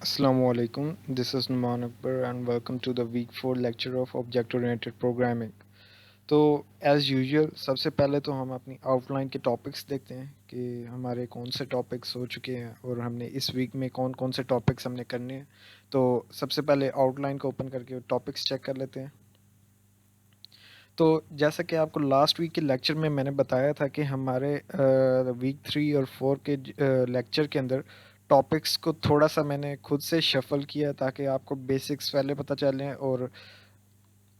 Assalamualaikum. This is Numan Akbar and welcome to the week 4 lecture of Object Oriented Programming. तो as usual सबसे पहले तो हम अपनी आउटलाइन के टॉपिक्स देखते हैं कि हमारे कौन से टॉपिक्स हो चुके हैं और हमने इस वीक में कौन कौन से टॉपिक्स हमने करने हैं। तो सबसे पहले आउटलाइन को ओपन करके टॉपिक्स चेक कर लेते हैं। तो जैसा कि आपको लास्ट वीक के लेक्चर में मैंने बताया था कि हमारे वीक 3 और 4 के लेक्चर के अंदर टॉपिक्स को थोड़ा सा मैंने खुद से शफल किया ताकि आपको बेसिक्स पहले पता चलें और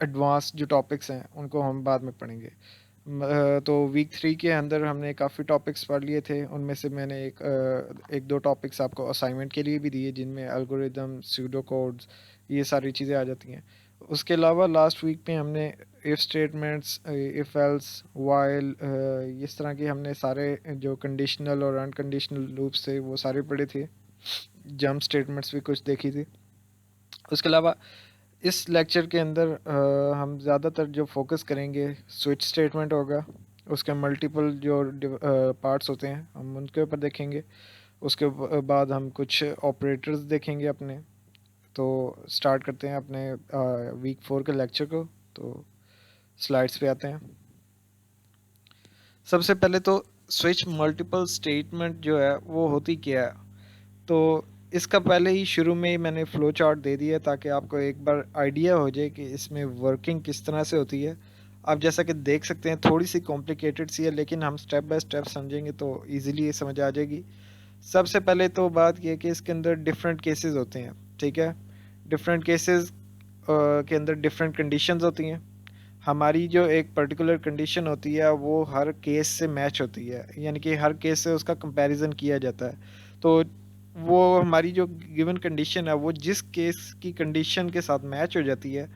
एडवांस जो टॉपिक्स हैं उनको हम बाद में पढ़ेंगे। तो वीक 3 के अंदर हमने काफ़ी टॉपिक्स पढ़ लिए थे, उनमें से मैंने एक दो टॉपिक्स आपको असाइनमेंट के लिए भी दिए जिनमें एल्गोरिदम, स्यूडो कोड्स, ये सारी चीज़ें आ जाती हैं। उसके अलावा लास्ट वीक में हमने if statements, if else, while, इस तरह के हमने सारे जो कंडीशनल और अनकंडीशनल लूप्स थे वो सारे पढ़े थे। जंप स्टेटमेंट्स भी कुछ देखी थी। उसके अलावा इस लेक्चर के अंदर हम ज़्यादातर जो फोकस करेंगे स्विच स्टेटमेंट होगा। उसके मल्टीपल जो पार्ट्स होते हैं हम उनके ऊपर देखेंगे। उसके बाद हम कुछ ऑपरेटर्स देखेंगे अपने। तो स्टार्ट करते हैं अपने वीक 4 के लेक्चर को। तो स्लाइड्स पे आते हैं। सबसे पहले तो स्विच मल्टीपल स्टेटमेंट जो है वो होती क्या है। तो इसका पहले ही शुरू में ही मैंने फ़्लो चार्ट दे दिया ताकि आपको एक बार आइडिया हो जाए कि इसमें वर्किंग किस तरह से होती है। आप जैसा कि देख सकते हैं थोड़ी सी कॉम्प्लिकेटेड सी है, लेकिन हम स्टेप बाय स्टेप समझेंगे तो इजीली ये समझ आ जाएगी। सबसे पहले तो बात यह है कि इसके अंदर डिफरेंट केसेस होते हैं, ठीक है। डिफरेंट केसेस के अंदर डिफरेंट कंडीशंस होती हैं। हमारी जो एक पर्टिकुलर कंडीशन होती है वो हर केस से मैच होती है, यानी कि हर केस से उसका कंपैरिजन किया जाता है। तो वो हमारी जो गिवन कंडीशन है वो जिस केस की कंडीशन के साथ मैच हो जाती है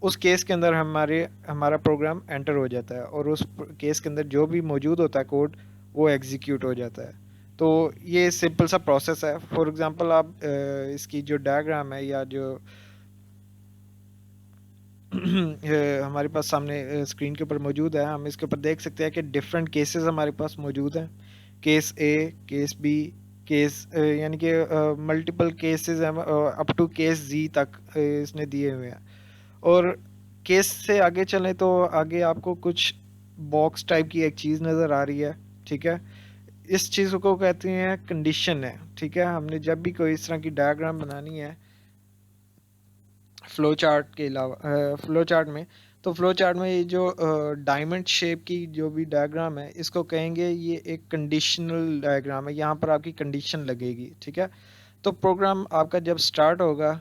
उस केस के अंदर हमारा प्रोग्राम एंटर हो जाता है और उस केस के अंदर जो भी मौजूद होता है कोड वो एग्जीक्यूट हो जाता है। तो ये सिंपल सा प्रोसेस है। फॉर एग्जांपल आप इसकी जो डायग्राम है या जो हमारे पास सामने स्क्रीन के ऊपर मौजूद है, हम इसके ऊपर देख सकते हैं कि डिफरेंट केसेस हमारे पास मौजूद हैं। केस ए, केस बी, केस यानी कि मल्टीपल केसेस हैं, अप टू केस जी तक इसने दिए हुए हैं। और केस से आगे चलें तो आगे आपको कुछ बॉक्स टाइप की एक चीज़ नज़र आ रही है, ठीक है। इस चीज़ को कहते हैं कंडीशन है, ठीक है। हमने जब भी कोई इस तरह की डायग्राम बनानी है फ्लो चार्ट के अलावा फ्लो चार्ट में, तो फ्लो चार्ट में ये जो डायमंड शेप की जो भी डायग्राम है इसको कहेंगे ये एक कंडीशनल डायग्राम है। यहाँ पर आपकी कंडीशन लगेगी, ठीक है। तो प्रोग्राम आपका जब स्टार्ट होगा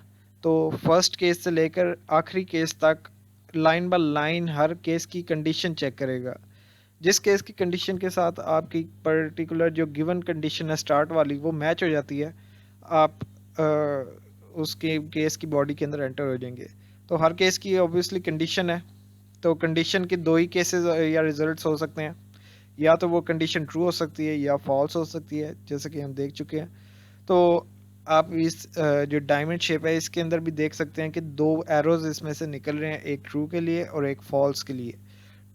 तो फर्स्ट केस से लेकर आखिरी केस तक line by line her case की कंडीशन चेक करेगा। जिस केस की कंडीशन के साथ आपकी पर्टिकुलर जो गिवन कंडीशन है स्टार्ट वाली वो मैच हो जाती है, आप उसके केस की बॉडी के अंदर एंटर हो जाएंगे। तो हर केस की ऑब्वियसली कंडीशन है। तो कंडीशन के दो ही केसेस या रिजल्ट्स हो सकते हैं, या तो वो कंडीशन ट्रू हो सकती है या फॉल्स हो सकती है, जैसे कि हम देख चुके हैं। तो आप इस जो डायमंड शेप है इसके अंदर भी देख सकते हैं कि दो एरोज इसमें से निकल रहे हैं, एक ट्रू के लिए और एक फॉल्स के लिए।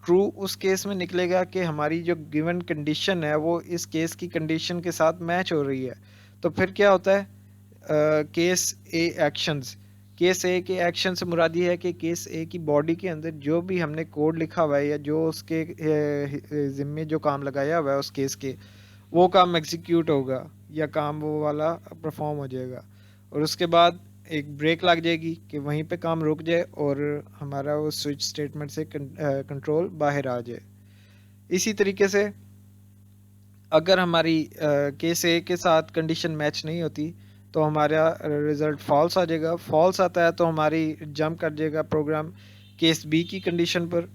ट्रू उस केस में निकलेगा कि हमारी जो गिवन कंडीशन है वो इस केस की कंडीशन के साथ मैच हो रही है। तो फिर क्या होता है, केस ए एक्शंस। केस ए के एक्शन से मुराद ये है कि केस ए की बॉडी के अंदर जो भी हमने कोड लिखा हुआ है या जो उसके ज़िम्मे जो काम लगाया हुआ है उस केस के, वो काम एग्जीक्यूट होगा या काम वो वाला परफॉर्म हो जाएगा। और उसके बाद एक ब्रेक लग जाएगी कि वहीं पे काम रुक जाए और हमारा वो स्विच स्टेटमेंट से कंट्रोल बाहर आ जाए। इसी तरीके से अगर हमारी केस ए के साथ कंडीशन मैच नहीं होती तो हमारा रिज़ल्ट फॉल्स आ जाएगा। फॉल्स आता है तो हमारी जंप कर जाएगा प्रोग्राम केस बी की कंडीशन पर।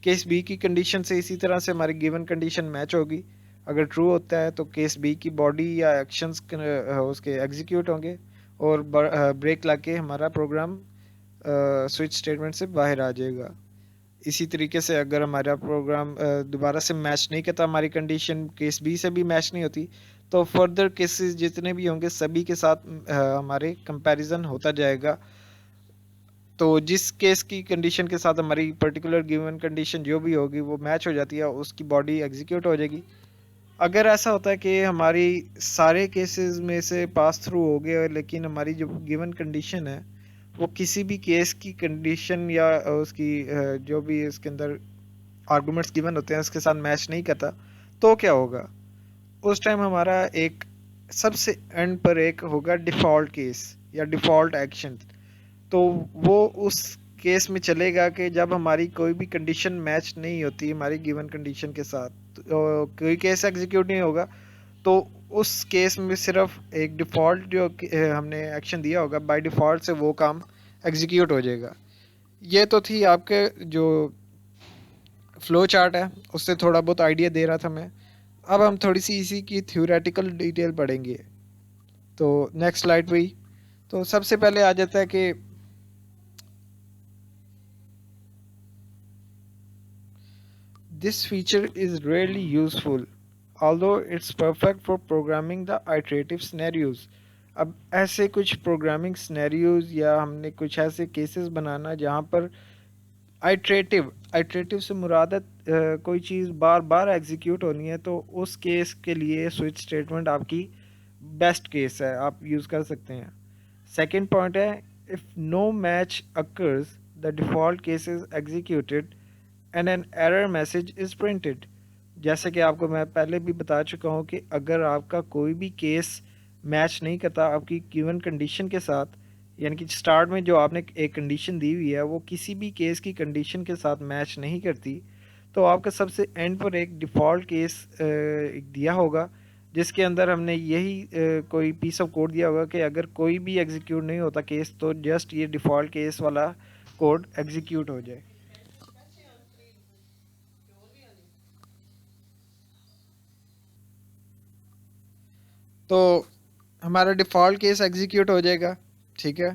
केस बी की कंडीशन से इसी तरह से हमारी गिवन कंडीशन मैच होगी। अगर ट्रू होता है तो केस बी की बॉडी या एक्शंस उसके एग्जीक्यूट होंगे और ब्रेक ला के हमारा प्रोग्राम स्विच स्टेटमेंट से बाहर आ जाएगा। इसी तरीके से अगर हमारा प्रोग्राम दोबारा से मैच नहीं करता, हमारी कंडीशन केस बी से भी मैच नहीं होती, तो फर्दर केसेस जितने भी होंगे सभी के साथ हमारे कंपैरिजन होता जाएगा। तो जिस केस की कंडीशन के साथ हमारी पर्टिकुलर गिवन कंडीशन जो भी होगी वो मैच हो जाती है उसकी बॉडी एग्जीक्यूट हो जाएगी। अगर ऐसा होता है कि हमारी सारे केसेस में से पास थ्रू हो गए और लेकिन हमारी जो गिवन कंडीशन है वो किसी भी केस की कंडीशन या उसकी जो भी इसके अंदर आर्गुमेंट्स गिवन होते हैं उसके साथ मैच नहीं करता, तो क्या होगा? उस टाइम हमारा एक सबसे एंड पर एक होगा डिफ़ॉल्ट केस या डिफ़ॉल्ट एक्शन। तो वो उस केस में चलेगा कि जब हमारी कोई भी कंडीशन मैच नहीं होती हमारी गिवन कंडीशन के साथ, तो कोई केस एग्जीक्यूट नहीं होगा, तो उस केस में सिर्फ एक डिफ़ॉल्ट जो हमने एक्शन दिया होगा बाय डिफ़ॉल्ट से वो काम एग्जीक्यूट हो जाएगा। ये तो थी आपके जो फ्लो चार्ट है उससे थोड़ा बहुत आइडिया दे रहा था मैं। अब हम थोड़ी सी इसी की थ्योरेटिकल डिटेल पढ़ेंगे। तो नेक्स्ट स्लाइड पे ही तो सबसे पहले आ जाता है कि this feature is really useful although it's perfect for programming the iterative scenarios। अब ऐसे कुछ प्रोग्रामिंग सिनेरियोज या हमने कुछ ऐसे केसेस बनाना जहाँ पर आइट्रेटिव से मुराद है कोई चीज़ बार बार एग्जीक्यूट होनी है, तो उस केस के लिए स्विच स्टेटमेंट आपकी बेस्ट केस है, आप यूज़ कर सकते हैं। सेकेंड पॉइंट है, if no match occurs the default case is executed and an error message is printed. जैसे कि आपको मैं पहले भी बता चुका हूँ कि अगर आपका कोई भी केस मैच नहीं करता आपकी गिवन कंडीशन के साथ, यानी कि स्टार्ट में जो आपने एक कंडीशन दी हुई है वो किसी भी केस की कंडीशन के साथ मैच नहीं करती, तो आपका सबसे एंड पर एक डिफ़ॉल्ट केस दिया होगा जिसके अंदर हमने यही कोई पीस ऑफ कोड दिया होगा कि अगर कोई भी एग्जीक्यूट नहीं होता केस तो जस्ट ये डिफ़ॉल्ट केस वाला कोड एग्जीक्यूट हो जाए। तो हमारा डिफ़ॉल्ट केस एग्जीक्यूट हो जाएगा, ठीक है।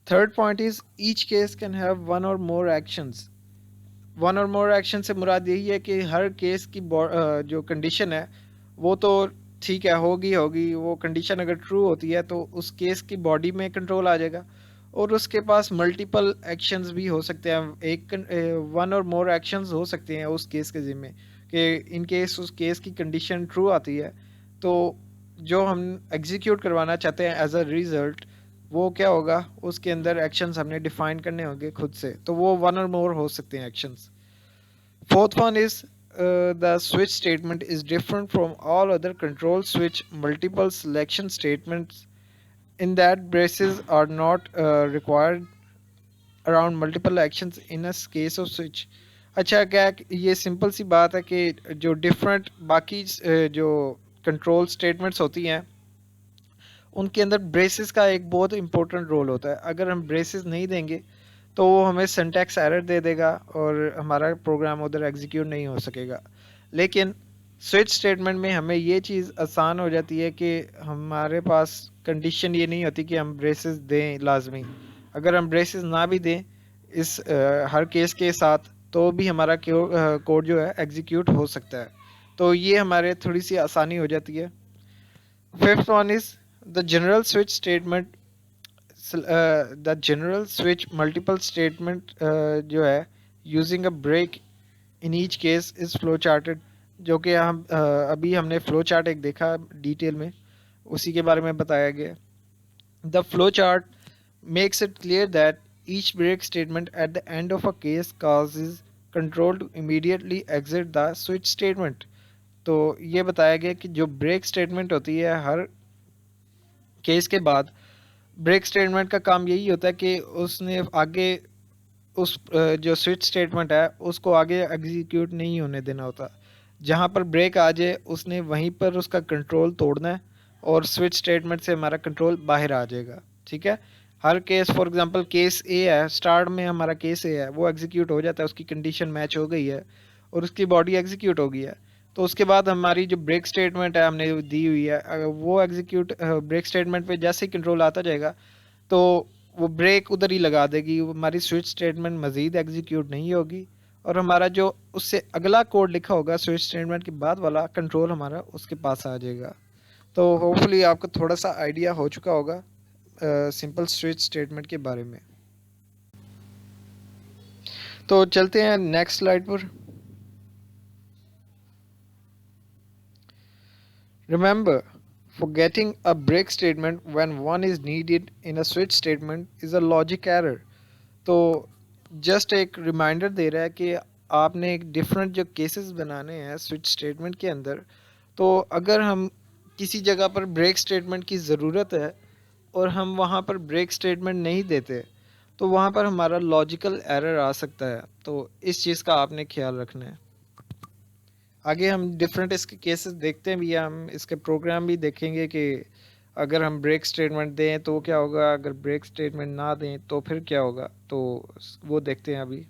Third point is each case can have one और मोर एक्शंस। वन और मोर एक्शन से मुराद यही है कि हर केस की जो कंडीशन है वो तो ठीक है होगी होगी, वो कंडीशन अगर ट्रू होती है तो उस केस की बॉडी में कंट्रोल आ जाएगा और उसके पास मल्टीपल एक्शंस भी हो सकते हैं, एक वन और मोर एक्शंस हो सकते हैं उस केस के ज़िम्मे कि इन केस उस केस की कंडीशन ट्रू आती है तो जो हम एग्जीक्यूट करवाना चाहते हैं एज अ रिज़ल्ट वो क्या होगा, उसके अंदर एक्शंस हमने डिफाइन करने होंगे खुद से, तो वो वन और मोर हो सकते हैं actions. Fourth one is the switch statement is different from all other control switch multiple selection statements in that braces are not required around multiple actions in a case of switch। अच्छा, क्या ये simple सी बात है कि जो different बाकी जो कंट्रोल स्टेटमेंट्स होती हैं उनके अंदर ब्रेसेस का एक बहुत इंपॉर्टेंट रोल होता है। अगर हम ब्रेसेस नहीं देंगे तो वो हमें सिंटैक्स एरर दे देगा और हमारा प्रोग्राम उधर एग्जीक्यूट नहीं हो सकेगा। लेकिन स्विच स्टेटमेंट में हमें ये चीज़ आसान हो जाती है कि हमारे पास कंडीशन ये नहीं होती कि हम ब्रेसेस दें लाजमी। अगर हम ब्रेसेस ना भी दें इस हर केस के साथ तो भी हमारा कोड जो है एग्जीक्यूट हो सकता है, तो ये हमारे थोड़ी सी आसानी हो जाती है। Fifth one is the general switch statement. The general switch multiple statement जो है using a break in each case is flow charted. जो कि हम अभी हमने फ्लो चार्ट एक देखा डिटेल में, उसी के बारे में बताया गया। The flow chart makes it clear that each break statement at the end of a case causes control to immediately exit the switch statement। तो ये बताया गया कि जो ब्रेक स्टेटमेंट होती है हर केस के बाद, ब्रेक स्टेटमेंट का काम यही होता है कि उसने आगे उस जो स्विच स्टेटमेंट है उसको आगे एग्जीक्यूट नहीं होने देना होता। जहाँ पर ब्रेक आ जाए उसने वहीं पर उसका कंट्रोल तोड़ना है और स्विच स्टेटमेंट से हमारा कंट्रोल बाहर आ जाएगा, ठीक है। हर केस फॉर एग्जांपल केस ए है, स्टार्ट में हमारा केस ए है वो एग्जीक्यूट हो जाता है, उसकी कंडीशन मैच हो गई है और उसकी बॉडी एग्जीक्यूट हो गई है। तो उसके बाद हमारी जो ब्रेक स्टेटमेंट है हमने दी हुई है वो एग्जीक्यूट ब्रेक स्टेटमेंट पे जैसे ही कंट्रोल आता जाएगा तो वो ब्रेक उधर ही लगा देगी, वो हमारी स्विच स्टेटमेंट मज़ीद एग्जीक्यूट नहीं होगी और हमारा जो उससे अगला कोड लिखा होगा स्विच स्टेटमेंट के बाद वाला कंट्रोल हमारा उसके पास आ जाएगा। तो होपफुली आपको थोड़ा सा आइडिया हो चुका होगा सिंपल स्विच स्टेटमेंट के बारे में। तो चलते हैं नेक्स्ट स्लाइड पर। Remember, forgetting a break statement when one is needed in a switch statement is a logic error. तो जस्ट एक रिमाइंडर दे रहा है कि आपने एक डिफरेंट जो केसेस बनाने हैं स्विच स्टेटमेंट के अंदर। तो अगर हम किसी जगह पर ब्रेक स्टेटमेंट की ज़रूरत है और हम वहाँ पर ब्रेक स्टेटमेंट नहीं देते, तो वहाँ पर हमारा लॉजिकल एरर आ सकता है। तो इस चीज़ का आपने ख्याल रखना है। आगे हम डिफरेंट इसके केसेस देखते हैं भी, हम इसके प्रोग्राम भी देखेंगे कि अगर हम ब्रेक स्टेटमेंट दें तो क्या होगा, अगर ब्रेक स्टेटमेंट ना दें तो फिर क्या होगा। तो वो देखते हैं अभी।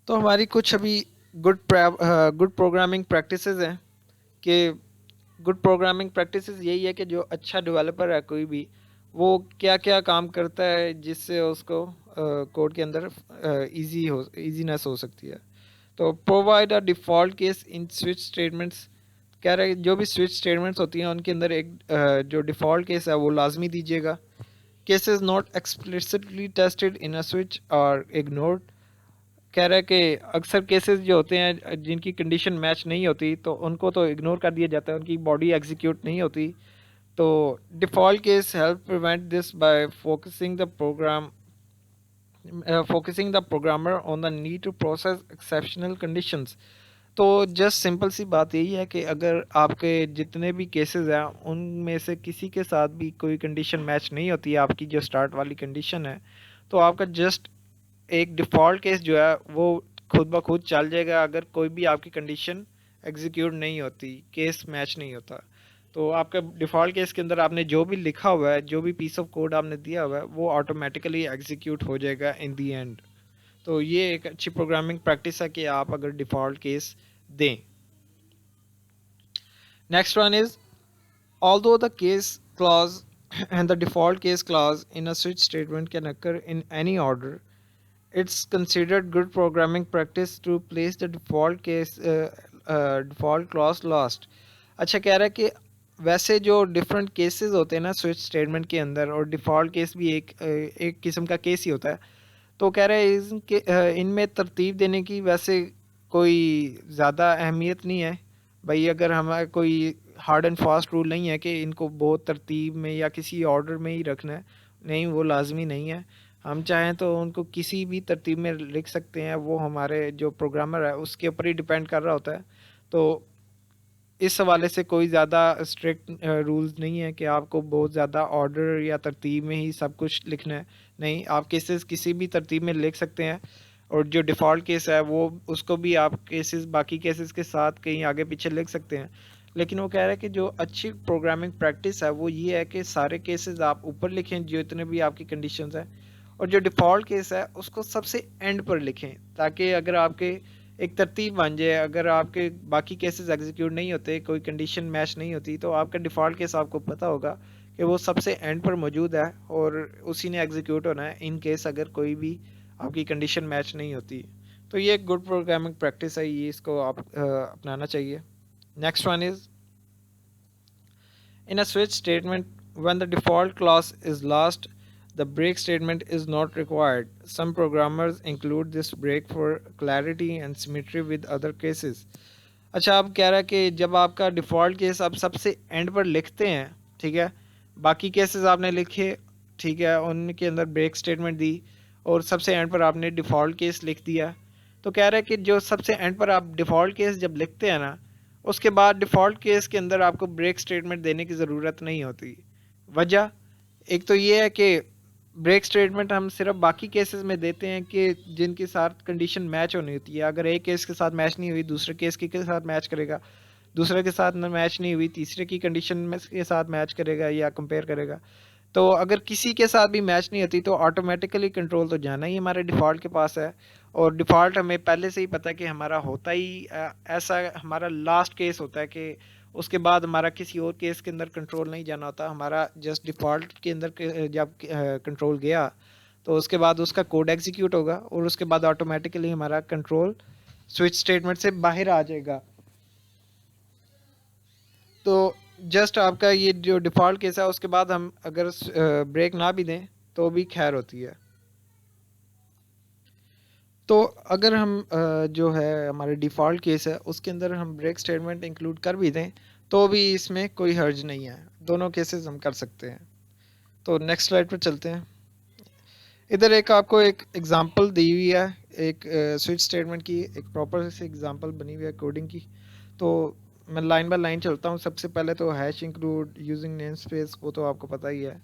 तो हमारी कुछ अभी गुड प्रोग्रामिंग प्रैक्टिसेस हैं कि गुड प्रोग्रामिंग प्रैक्टिसेस यही है कि जो अच्छा डेवलपर है कोई भी, वो क्या क्या काम करता है जिससे उसको कोड के अंदर ईजीनेस हो सकती है। तो provide a default case in switch statements, कह रहे हैं जो भी स्विच स्टेटमेंट्स होती हैं उनके अंदर एक जो डिफ़ॉल्ट केस है वो लाजमी दीजिएगा। Cases not explicitly tested in a switch और इग्नोर्ड, कह रहा है कि अक्सर केसेस जो होते हैं जिनकी कंडीशन मैच नहीं होती तो उनको तो इग्नोर कर दिया जाता है, उनकी बॉडी एग्जीक्यूट नहीं होती। तो default case help prevent this by focusing the programmer on the need to process exceptional conditions. तो जस्ट सिंपल सी बात यही है कि अगर आपके जितने भी केसेस हैं उनमें से किसी के साथ भी कोई कंडीशन मैच नहीं होती है, आपकी जो स्टार्ट वाली कंडीशन है, तो आपका जस्ट एक डिफ़ॉल्ट केस जो है वो खुद ब खुद चल जाएगा अगर कोई भी आपकी कंडीशन एग्जीक्यूट नहीं होती, केस मैच नहीं होता। तो आपका डिफ़ॉल्ट केस के अंदर आपने जो भी लिखा हुआ है, जो भी पीस ऑफ कोड आपने दिया हुआ है, वो ऑटोमेटिकली एग्जीक्यूट हो जाएगा इन दी एंड। तो ये एक अच्छी प्रोग्रामिंग प्रैक्टिस है कि आप अगर डिफ़ॉल्ट केस दें। Next one is, although the case clause and the default case clause in a switch statement can occur in any order, it's considered good programming practice to place the default clause last। अच्छा, कह रहा है कि वैसे जो different cases होते हैं ना स्विच स्टेटमेंट के अंदर, और डिफ़ॉल्ट केस भी एक किस्म का केस ही होता है। तो कह रहे हैं इनमें तरतीब देने की वैसे कोई ज़्यादा अहमियत नहीं है भाई। अगर हमारा कोई हार्ड एंड फास्ट रूल नहीं है कि इनको बहुत तरतीब में या किसी ऑर्डर में ही रखना है, नहीं, वो लाजमी नहीं है। हम चाहें तो उनको किसी भी तरतीब में लिख सकते हैं, वो हमारे जो प्रोग्रामर है उसके ऊपर ही डिपेंड कर रहा होता है। तो इस हवाले से कोई ज़्यादा स्ट्रिक्ट रूल्स नहीं है कि आपको बहुत ज़्यादा ऑर्डर या तरतीब में ही सब कुछ लिखना है। नहीं, आप केसेस किसी भी तरतीब में लिख सकते हैं, और जो डिफ़ॉल्ट केस है वो उसको भी आप केसेस बाकी केसेस के साथ कहीं आगे पीछे लिख सकते हैं। लेकिन वो कह रहा है कि जो अच्छी प्रोग्रामिंग प्रैक्टिस है वो ये है कि सारे केसेस आप ऊपर लिखें जो इतने भी आपकी कंडीशंस हैं, और जो डिफ़ॉल्ट केस है उसको सबसे एंड पर लिखें, ताकि अगर आपके एक तरतीब बन जाए, अगर आपके बाकी केसेस एग्जीक्यूट नहीं होते, कोई कंडीशन मैच नहीं होती, तो आपका डिफ़ॉल्ट केस आपको पता होगा कि वो सबसे एंड पर मौजूद है और उसी ने एग्जीक्यूट होना है इन केस अगर कोई भी आपकी कंडीशन मैच नहीं होती। तो ये एक गुड प्रोग्रामिंग प्रैक्टिस है, ये इसको आप अपनाना चाहिए। Next one is, in a switch statement, when the default clause is lost, the break statement is not required. Some programmers include this break for clarity and symmetry with other cases। अच्छा, अब कह रहा है कि जब आपका default case आप सबसे एंड पर लिखते हैं, ठीक है, बाकी केसेस आपने लिखे, ठीक है, उनके अंदर ब्रेक स्टेटमेंट दी, और सबसे एंड पर आपने डिफ़ॉल्ट केस लिख दिया। तो कह रहा है कि जो सबसे एंड पर आप डिफ़ॉल्ट केस जब लिखते हैं ना, उसके बाद डिफ़ॉल्ट केस के अंदर आपको ब्रेक स्टेटमेंट देने की ज़रूरत नहीं होती। वजह एक तो ये है कि ब्रेक स्टेटमेंट हम सिर्फ बाकी केसेस में देते हैं कि जिनके साथ कंडीशन मैच होनी होती है। अगर एक केस के साथ मैच नहीं हुई, दूसरे केस के साथ मैच करेगा, दूसरे के साथ मैच नहीं हुई, तीसरे की कंडीशन में के साथ मैच करेगा या कंपेयर करेगा। तो अगर किसी के साथ भी मैच नहीं होती तो ऑटोमेटिकली कंट्रोल तो जाना ही हमारे डिफ़ॉल्ट के पास है, और डिफ़ॉल्ट हमें पहले से ही पता है कि हमारा होता ही ऐसा हमारा लास्ट केस होता है कि उसके बाद हमारा किसी और केस के अंदर कंट्रोल नहीं जाना होता। हमारा जस्ट डिफ़ॉल्ट के अंदर जब कंट्रोल गया तो उसके बाद उसका कोड एग्जीक्यूट होगा, और उसके बाद ऑटोमेटिकली हमारा कंट्रोल स्विच स्टेटमेंट से बाहर आ जाएगा। तो जस्ट आपका ये जो डिफ़ॉल्ट केस है उसके बाद हम अगर ब्रेक ना भी दें तो भी खैर होती है। तो अगर हम जो है हमारे डिफ़ॉल्ट केस है उसके अंदर हम ब्रेक स्टेटमेंट इंक्लूड कर भी दें, तो भी इसमें कोई हर्ज नहीं है, दोनों केसेस हम कर सकते हैं। तो नेक्स्ट स्लाइड पर चलते हैं। इधर एक आपको एक एग्जांपल दी हुई है, एक स्विच स्टेटमेंट की एक प्रॉपर से एग्जांपल बनी हुई है कोडिंग की। तो मैं लाइन बाय लाइन चलता हूँ। सबसे पहले तो hash include using name space, वो तो आपको पता ही है।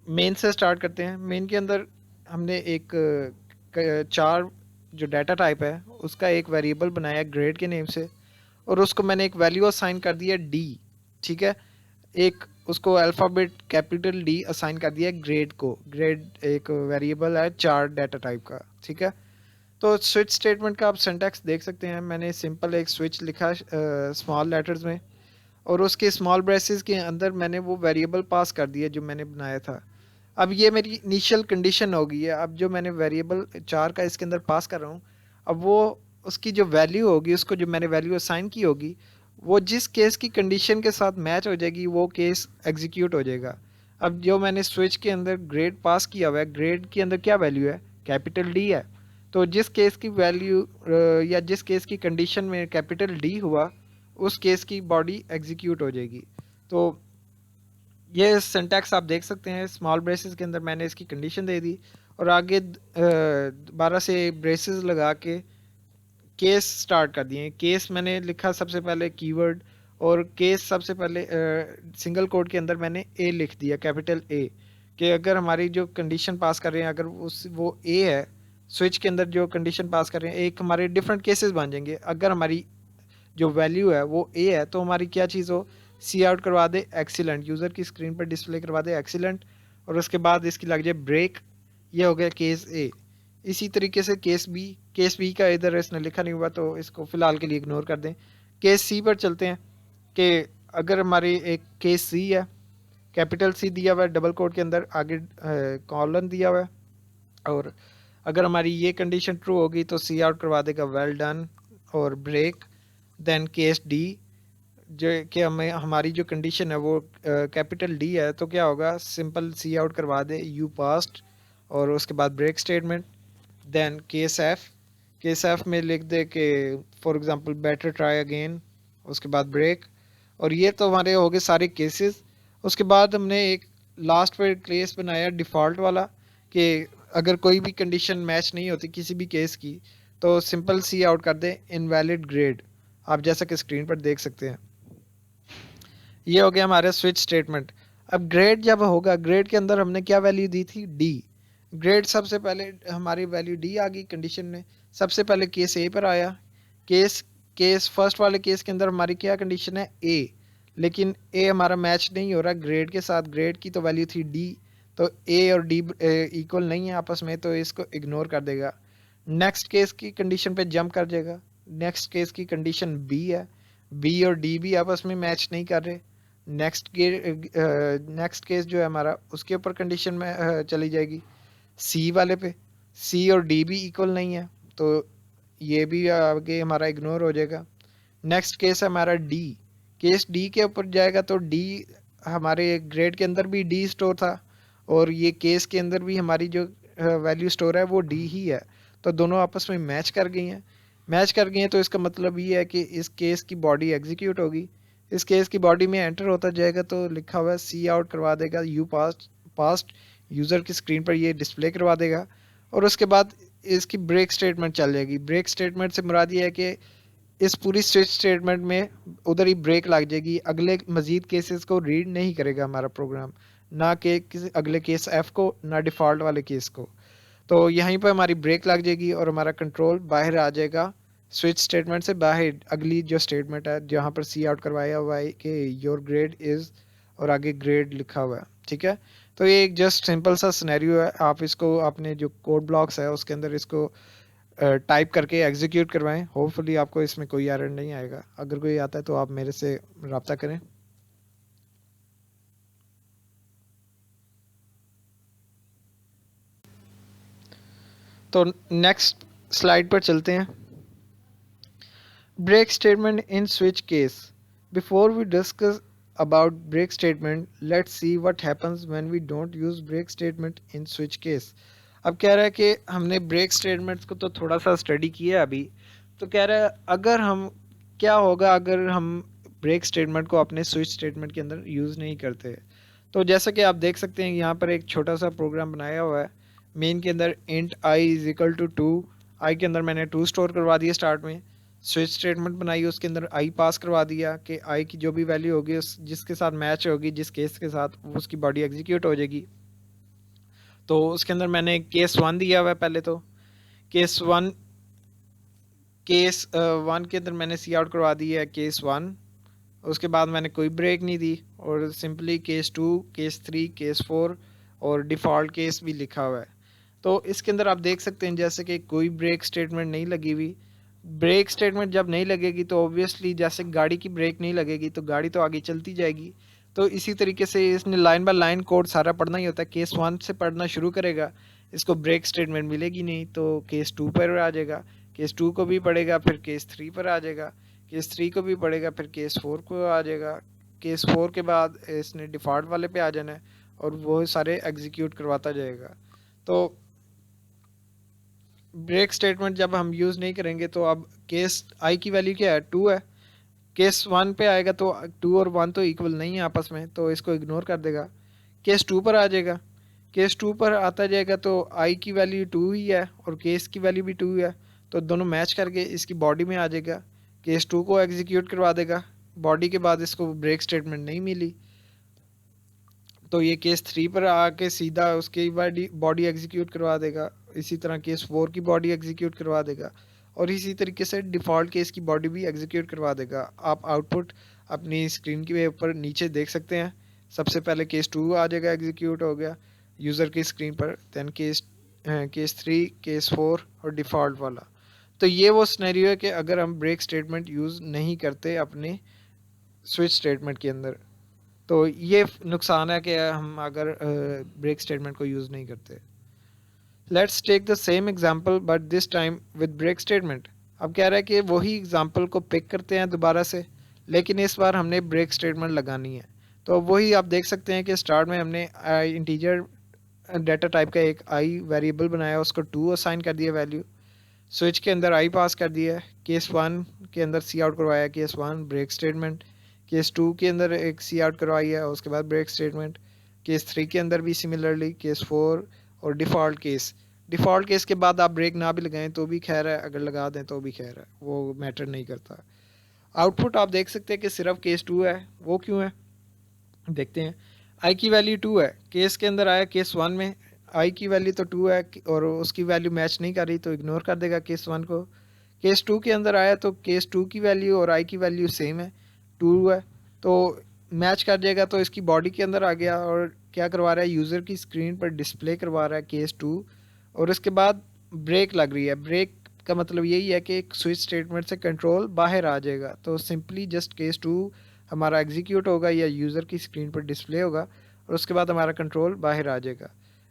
मेन से स्टार्ट करते हैं। मेन के अंदर हमने एक चार जो डाटा टाइप है उसका एक वेरिएबल बनाया ग्रेड के नेम से, और उसको मैंने एक वैल्यू असाइन कर दिया डी। ठीक है, एक उसको अल्फ़ाबेट कैपिटल डी असाइन कर दिया ग्रेड को। ग्रेड एक वेरिएबल है चार डाटा टाइप का। ठीक है, तो स्विच स्टेटमेंट का आप सिंटैक्स देख सकते हैं। मैंने सिंपल एक स्विच लिखा स्मॉल लेटर्स में, और उसके स्मॉल ब्रेसेस के अंदर मैंने वो वेरिएबल पास कर दिया जो मैंने बनाया था। अब ये मेरी इनिशियल कंडीशन हो गई है। अब जो मैंने वेरिएबल चार का इसके अंदर पास कर रहा हूँ, अब वो उसकी जो वैल्यू होगी, उसको जो मैंने वैल्यू असाइन की होगी, वो जिस केस की कंडीशन के साथ मैच हो जाएगी वो केस एग्जीक्यूट हो जाएगा। अब जो मैंने स्विच के अंदर ग्रेड पास किया हुआ है, ग्रेड के अंदर क्या वैल्यू है, कैपिटल डी है। तो जिस केस की वैल्यू या जिस केस की कंडीशन में कैपिटल डी हुआ, उस केस की बॉडी एग्जीक्यूट हो जाएगी। तो ये सिंटैक्स आप देख सकते हैं। स्मॉल ब्रेसेस के अंदर मैंने इसकी कंडीशन दे दी, और आगे 12 से ब्रेसेस लगा के केस स्टार्ट कर दिए। केस मैंने लिखा सबसे पहले कीवर्ड, और केस सबसे पहले सिंगल कोड के अंदर मैंने ए लिख दिया, कैपिटल ए, कि अगर हमारी जो कंडीशन पास कर रहे हैं, अगर उस वो ए है, स्विच के अंदर जो कंडीशन पास कर रहे हैं, एक हमारे डिफरेंट केसेस बन जाएंगे। अगर हमारी जो वैल्यू है वो ए है, तो हमारी क्या चीज़ हो, सी आउट करवा दे एक्सीलेंट, यूज़र की स्क्रीन पर डिस्प्ले करवा दे एक्सीलेंट, और उसके बाद इसकी लग जाए ब्रेक। ये हो गया केस ए। इसी तरीके से केस बी का इधर इसने लिखा नहीं हुआ, तो इसको फिलहाल के लिए इग्नोर कर दें। केस सी पर चलते हैं कि अगर हमारी एक केस सी है, कैपिटल सी दिया हुआ है डबल कोड के अंदर, आगे कॉलन दिया हुआ है, और अगर हमारी ये कंडीशन ट्रू होगी तो सी आउट करवा देगा वेल डन और ब्रेक। देन केस डी, जो कि हमें हमारी जो कंडीशन है वो कैपिटल डी है, तो क्या होगा, सिंपल सी आउट करवा दे यू पास्ट, और उसके बाद break statement. Then case F में लिख दे कि for example better try again, उसके बाद ब्रेक। और ये तो हमारे हो गए सारे केसेस। उसके बाद हमने एक लास्ट पे केस बनाया डिफ़ॉल्ट वाला, कि अगर कोई भी कंडीशन मैच नहीं होती किसी भी केस की, तो सिंपल सी आउट कर दे इनवैलिड ग्रेड, आप जैसा कि स्क्रीन पर देख सकते हैं। ये हो गया हमारा स्विच स्टेटमेंट। अब ग्रेड जब होगा, ग्रेड के अंदर हमने क्या वैल्यू दी थी, डी। ग्रेड सबसे पहले हमारी वैल्यू डी आ गई कंडीशन में। सबसे पहले केस ए पर आया। केस केस फर्स्ट वाले केस के अंदर हमारी क्या कंडीशन है, ए, लेकिन ए हमारा मैच नहीं हो रहा ग्रेड के साथ। ग्रेड की तो वैल्यू थी डी, तो ए और डी इक्वल नहीं है आपस में, तो इसको इग्नोर कर देगा। नेक्स्ट केस की कंडीशन पे जंप कर जाएगा। नेक्स्ट केस की कंडीशन बी है, बी और डी भी आपस में मैच नहीं कर रहे। नेक्स्ट केस जो है हमारा, उसके ऊपर कंडीशन में चली जाएगी सी वाले पे। सी और डी भी इक्वल नहीं है, तो ये भी आगे हमारा इग्नोर हो जाएगा। नेक्स्ट केस है हमारा डी। केस डी के ऊपर जाएगा तो डी, हमारे ग्रेड के अंदर भी डी स्टोर था, और ये केस के अंदर भी हमारी जो वैल्यू स्टोर है वो डी ही है। तो दोनों आपस में मैच कर गई हैं। मैच कर गई हैं तो इसका मतलब ये है कि इस केस की बॉडी एग्जीक्यूट होगी। इस केस की बॉडी में एंटर होता जाएगा, तो लिखा हुआ है सी आउट करवा देगा यू पास्ट, यूज़र की स्क्रीन पर ये डिस्प्ले करवा देगा। और उसके बाद इसकी ब्रेक स्टेटमेंट चल जाएगी। ब्रेक स्टेटमेंट से मुराद ये है कि इस पूरी स्विच स्टेटमेंट में उधर ही ब्रेक लग जाएगी। अगले मजीद केसेस को रीड नहीं करेगा हमारा प्रोग्राम, ना कि किसी अगले केस एफ को, ना डिफ़ॉल्ट वाले केस को। तो यहीं पर हमारी ब्रेक लग जाएगी और हमारा कंट्रोल बाहर आ जाएगा स्विच स्टेटमेंट से बाहर। अगली जो स्टेटमेंट है जहाँ पर सी आउट करवाया हुआ है कि योर ग्रेड इज़, और आगे ग्रेड लिखा हुआ है। ठीक है, तो ये एक जस्ट सिंपल सा सिनेरियो है। आप इसको अपने जो कोड ब्लॉक्स है उसके अंदर इसको टाइप करके एग्जीक्यूट करवाएं। होपफुली आपको इसमें कोई एरर नहीं आएगा। अगर कोई आता है तो आप मेरे से रब्ता करें। तो नेक्स्ट स्लाइड पर चलते हैं। Break statement in switch case. Before we discuss about break statement, let's see what happens when we don't use break statement in switch case. अब कह रहा है कि हमने ब्रेक स्टेटमेंट्स को तो थोड़ा सा स्टडी किया अभी। तो कह रहा है अगर हम, क्या होगा अगर हम ब्रेक स्टेटमेंट को अपने स्विच स्टेटमेंट के अंदर यूज़ नहीं करते। तो जैसा कि आप देख सकते हैं यहाँ पर एक छोटा सा प्रोग्राम बनाया हुआ है। मेन के अंदर int I is equal to 2, I के अंदर मैंने 2 स्टोर करवा दिया स्टार्ट में। स्विच स्टेटमेंट बनाई, उसके अंदर आई पास करवा दिया कि आई की जो भी वैल्यू होगी उस जिसके साथ मैच होगी, जिस केस के साथ, उसकी बॉडी एग्जीक्यूट हो जाएगी। तो उसके अंदर मैंने केस 1 दिया हुआ है पहले। तो केस वन के अंदर मैंने सी आउट करवा दी है केस 1। उसके बाद मैंने कोई ब्रेक नहीं दी और सिंपली केस 2, केस 3, केस 4 और डिफ़ॉल्ट केस भी लिखा हुआ है। तो इसके अंदर आप देख सकते हैं जैसे कि कोई ब्रेक स्टेटमेंट नहीं लगी हुई। ब्रेक स्टेटमेंट जब नहीं लगेगी तो ऑब्वियसली जैसे गाड़ी की ब्रेक नहीं लगेगी तो गाड़ी तो आगे चलती जाएगी। तो इसी तरीके से इसने लाइन बाय लाइन कोड सारा पढ़ना ही होता है। केस 1 से पढ़ना शुरू करेगा, इसको ब्रेक स्टेटमेंट मिलेगी नहीं तो केस 2 पर आ जाएगा, केस 2 को भी पढ़ेगा, फिर केस 3 पर आ जाएगा, केस 3 को भी पढ़ेगा, फिर केस 4 को आ जाएगा। केस 4 के बाद इसने डिफ़ॉल्ट वाले पे आ जाना है और वो सारे एग्जीक्यूट करवाता जाएगा। तो ब्रेक स्टेटमेंट जब हम यूज़ नहीं करेंगे तो अब केस आई की वैल्यू क्या है, 2 है। केस 1 पे आएगा तो 2 और 1 तो इक्वल नहीं है आपस में, तो इसको इग्नोर कर देगा। केस 2 पर आ जाएगा, केस 2 पर आता जाएगा तो आई की वैल्यू 2 ही है और केस की वैल्यू भी 2 है, तो दोनों मैच करके इसकी बॉडी में आ जाएगा। केस 2 को एग्जीक्यूट करवा देगा, बॉडी के बाद इसको ब्रेक स्टेटमेंट नहीं मिली तो ये केस 3 पर आके सीधा उसकी बॉडी एग्जीक्यूट करवा देगा। इसी तरह केस 4 की बॉडी एग्जीक्यूट करवा देगा और इसी तरीके से डिफ़ॉल्ट केस की बॉडी भी एग्जीक्यूट करवा देगा। आप आउटपुट अपनी स्क्रीन के ऊपर नीचे देख सकते हैं। सबसे पहले केस 2 आ जाएगा, एग्जीक्यूट हो गया यूज़र की स्क्रीन पर, दैन केस 3, केस 4 और डिफ़ॉल्ट वाला। तो ये वो सिनेरियो है कि अगर हम ब्रेक स्टेटमेंट यूज़ नहीं करते अपने स्विच स्टेटमेंट के अंदर। तो ये नुकसान है कि हम अगर ब्रेक स्टेटमेंट को यूज़ नहीं करते। Let's take the same example but this time with break statement. अब कह रहा है कि वही एग्जांपल को पिक करते हैं दोबारा से, लेकिन इस बार हमने ब्रेक स्टेटमेंट लगानी है। तो वही आप देख सकते हैं कि स्टार्ट में हमने इंटीजर डाटा टाइप का एक आई वेरिएबल बनाया, उसको 2 असाइन कर दिया वैल्यू। स्विच के अंदर आई पास कर दिया है, केस 1 के अंदर सी आउट करवाया, केस 1 ब्रेक स्टेटमेंट, केस 2 के अंदर एक सी आउट करवाई है, उसके बाद ब्रेक स्टेटमेंट, केस 3 के अंदर भी सिमिलरली, केस 4 और डिफ़ॉल्ट केस के बाद आप ब्रेक ना भी लगाएं तो भी खैर है, अगर लगा दें तो भी खैर है, वो मैटर नहीं करता। आउटपुट आप देख सकते हैं कि सिर्फ केस 2 है। वो क्यों है देखते हैं। आई की वैल्यू 2 है, केस के अंदर आया केस 1 में आई की वैल्यू तो 2 है और उसकी वैल्यू मैच नहीं कर रही तो इग्नोर कर देगा केस 1 को। केस 2 के अंदर आया तो केस 2 की वैल्यू और आई की वैल्यू सेम है, 2 है, तो मैच कर जाएगा तो इसकी बॉडी के अंदर आ गया और क्या करवा रहा है, यूज़र की स्क्रीन पर डिस्प्ले करवा रहा है केस 2। और उसके बाद ब्रेक लग रही है। ब्रेक का मतलब यही है कि एक स्विच स्टेटमेंट से कंट्रोल बाहर आ जाएगा, तो सिंपली जस्ट केस 2 हमारा एग्जीक्यूट होगा या यूज़र की स्क्रीन पर डिस्प्ले होगा और उसके बाद हमारा कंट्रोल बाहर आ जाएगा।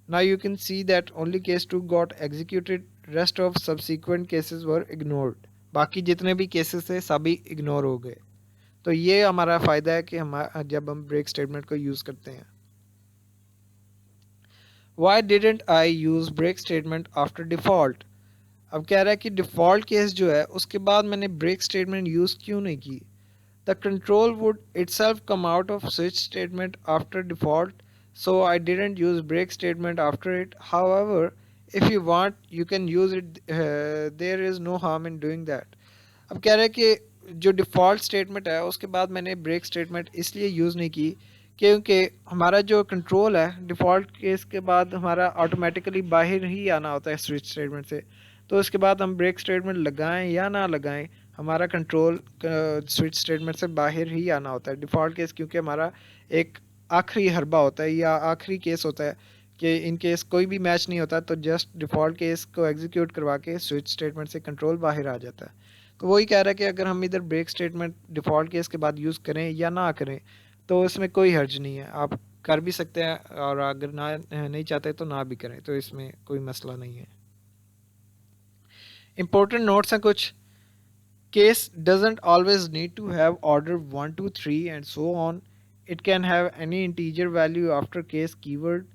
Now you can see that only case 2 got executed, rest of subsequent cases were ignored. बाकी जितने भी केसेस थे सभी इग्नोर हो गए। तो ये हमारा फ़ायदा है कि हम जब हम ब्रेक स्टेटमेंट को यूज़ करते हैं। Why didn't I use break statement after default. अब कह रहा है कि डिफ़ॉल्ट केस जो है उसके बाद मैंने ब्रेक स्टेटमेंट यूज़ क्यों नहीं की। The control would itself come out of switch statement after default, so I didn't use break statement after it. However, if you want you can use it, there is no harm in doing that. अब कह रहा है कि जो default statement है उसके बाद मैंने ब्रेक स्टेटमेंट इसलिए यूज़ नहीं की क्योंकि हमारा जो कंट्रोल है डिफ़ॉल्ट केस के बाद हमारा ऑटोमेटिकली बाहर ही आना होता है स्विच स्टेटमेंट से। तो उसके बाद हम ब्रेक स्टेटमेंट लगाएं या ना लगाएं, हमारा कंट्रोल स्विच स्टेटमेंट से बाहर ही आना होता है डिफ़ॉल्ट केस, क्योंकि हमारा एक आखिरी हरबा होता है या आखिरी केस होता है कि इन केस कोई भी मैच नहीं होता तो जस्ट डिफ़ॉल्ट केस को एग्जीक्यूट करवा के स्विच स्टेटमेंट से कंट्रोल बाहर आ जाता है। तो वही कह रहा है कि अगर हम इधर ब्रेक स्टेटमेंट डिफ़ॉल्ट केस के बाद यूज़ करें या ना करें तो इसमें कोई हर्ज नहीं है, आप कर भी सकते हैं और अगर ना नहीं चाहते तो ना भी करें, तो इसमें कोई मसला नहीं है। इम्पोर्टेंट नोट्स हैं कुछ। Case doesn't always need to have order 1, 2, 3 and so on. It can have any integer value after case keyword.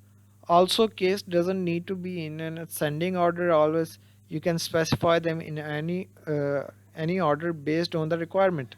Also, case doesn't need to be in an ascending order always. You can specify them in any order based on the requirement.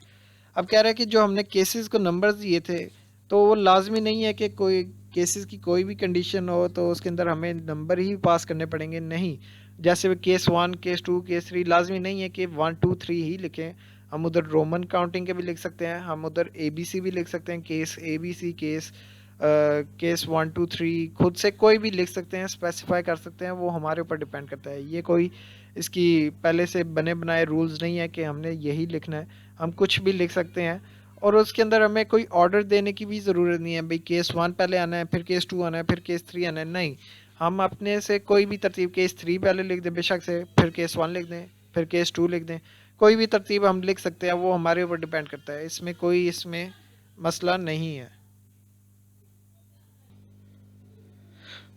अब कह रहा है कि जो हमने cases को numbers दिए थे तो वो लाजमी नहीं है कि कोई केसेस की कोई भी कंडीशन हो तो उसके अंदर हमें नंबर ही पास करने पड़ेंगे, नहीं। जैसे केस 1, केस 2, केस 3 लाजमी नहीं है कि 1 2 3 ही लिखें। हम उधर रोमन काउंटिंग के भी लिख सकते हैं, हम उधर ABC भी लिख सकते हैं, केस ABC, केस 1 2 3 खुद से कोई भी लिख सकते हैं, स्पेसिफाई कर सकते हैं, वो हमारे ऊपर डिपेंड करता है। ये कोई इसकी पहले से बने बनाए रूल्स नहीं है कि हमने यही लिखना है, हम कुछ भी लिख सकते हैं। और उसके अंदर हमें कोई ऑर्डर देने की भी ज़रूरत नहीं है, भाई केस 1 पहले आना है, फिर केस 2 आना है, फिर केस 3 आना है, नहीं। हम अपने से कोई भी तरतीब, केस 3 पहले लिख दें बेशक से, फिर केस 1 लिख दें, फिर केस 2 लिख दें, कोई भी तरतीब हम लिख सकते हैं, वो हमारे ऊपर डिपेंड करता है, इसमें कोई इसमें मसला नहीं है।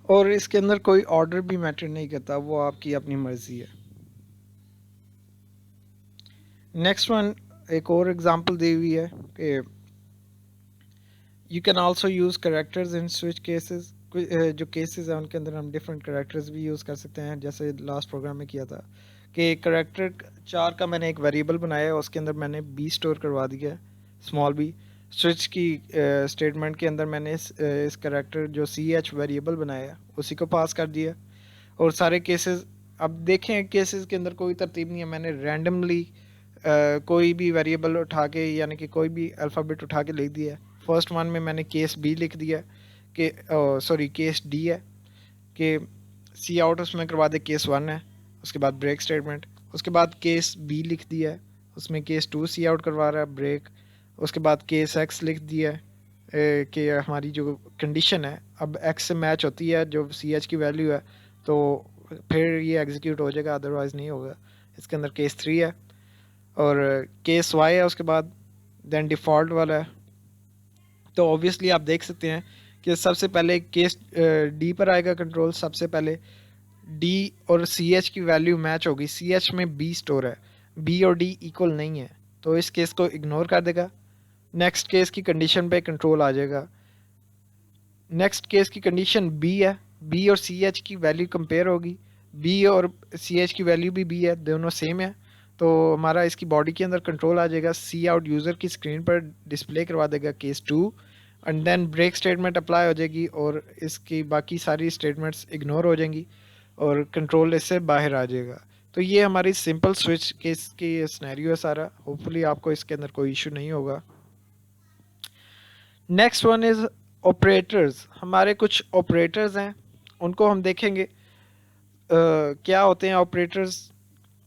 और इसके अंदर कोई ऑर्डर भी मैटर नहीं करता, वो आपकी अपनी मर्जी है। नेक्स्ट वन, एक और एग्जांपल दी हुई है कि you can also use characters in switch cases. जो केसेस हैं उनके अंदर हम डिफरेंट करेक्टर्स भी यूज़ कर सकते हैं, जैसे लास्ट प्रोग्राम में किया था कि करेक्टर 4 का मैंने एक वेरिएबल बनाया है, उसके अंदर मैंने बी स्टोर करवा दिया है, स्मॉल बी। स्विच की स्टेटमेंट के अंदर मैंने इस करेक्टर जो CH वेरिएबल बनाया है उसी को पास कर दिया। और सारे केसेस, अब देखें केसेस के अंदर कोई तरतीब नहीं है, मैंने रैंडमली कोई भी वेरिएबल उठा के यानी कि कोई भी अल्फ़ाबेट उठा के लिख दिया है। फर्स्ट वन में मैंने केस बी लिख दिया कि सॉरी केस डी है कि सी आउट उसमें करवा दे केस 1 है, उसके बाद ब्रेक स्टेटमेंट, उसके बाद केस बी लिख दिया है, उसमें केस 2 सी आउट करवा रहा है ब्रेक, उसके बाद केस एक्स लिख दिया है कि हमारी जो कंडीशन है अब एक्स से मैच होती है जो CH की वैल्यू है तो फिर ये एग्जीक्यूट हो जाएगा, अदरवाइज़ नहीं होगा। इसके अंदर केस 3 है और केस वाई है उसके बाद, देन डिफ़ॉल्ट वाला है। तो ऑब्वियसली आप देख सकते हैं कि सबसे पहले केस डी पर आएगा कंट्रोल, सबसे पहले डी और CH की वैल्यू मैच होगी, CH में बी स्टोर है, बी और डी इक्वल नहीं है, तो इस केस को इग्नोर कर देगा। नेक्स्ट केस की कंडीशन पे कंट्रोल आ जाएगा। नेक्स्ट केस की कंडीशन बी है, बी और CH की वैल्यू कंपेयर होगी, बी और CH की वैल्यू भी बी है, दोनों सेम है, तो हमारा इसकी बॉडी के अंदर कंट्रोल आ जाएगा, सी आउट यूज़र की स्क्रीन पर डिस्प्ले करवा देगा case 2, and then break statement apply हो जाएगी और इसकी बाकी सारी स्टेटमेंट्स इग्नोर हो जाएंगी और कंट्रोल इससे बाहर आ जाएगा। तो ये हमारी सिंपल स्विच केस की सिनेरियो है सारा, होपफुली आपको इसके अंदर कोई इशू नहीं होगा। Next one is operators. हमारे कुछ ऑपरेटर्स हैं, उनको हम देखेंगे क्या होते हैं ऑपरेटर्स।